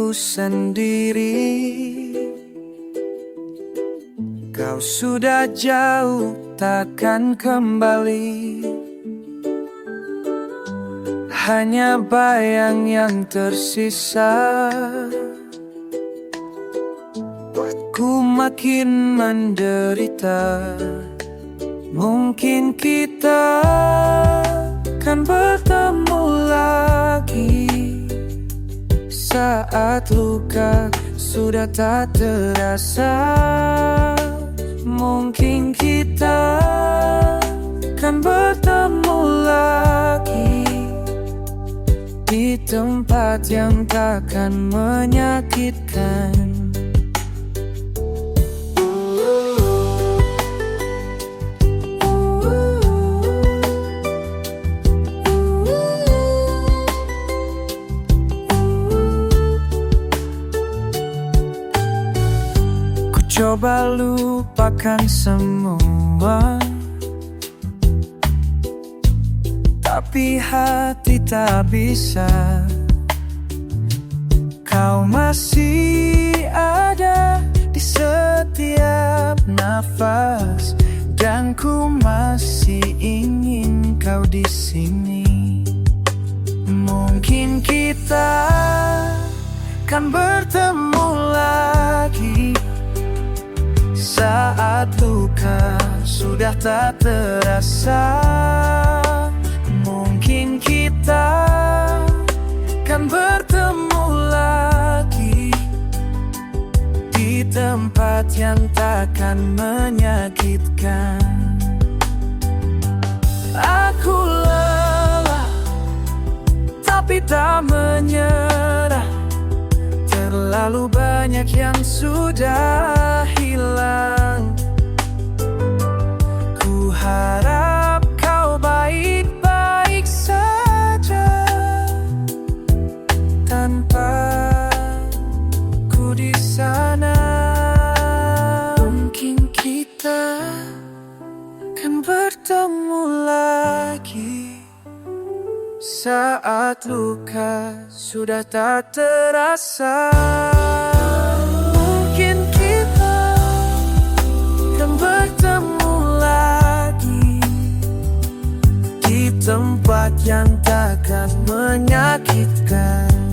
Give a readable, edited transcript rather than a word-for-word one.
diriku sendiri. Kau sudah jauh, takkan kembali. Hanya bayang yang tersisa, buatku makin menderita. Mungkin kita kan bertemu lagi saat luka sudah tak terasa. Mungkin kita kan bertemu lagi di tempat yang takkan menyakitkan. Ku coba lupakan semua, tapi hati tak bisa. Kau masih ada di setiap nafas, dan ku masih ingin kau di sini. Mungkin kita kan bertemu lagi saat luka sudah tak terasa. Mungkin kita kan bertemu lagi di tempat yang takkan menyakitkan. Aku lelah, tapi tak menyerah. Terlalu banyak yang sudah hilang. Ku harap kau baik-baik saja tanpa ku di sana. Mungkin kita kan bertemu lagi saat luka sudah tak terasa. Mungkin kita kan bertemu lagi di tempat yang takkan menyakitkan.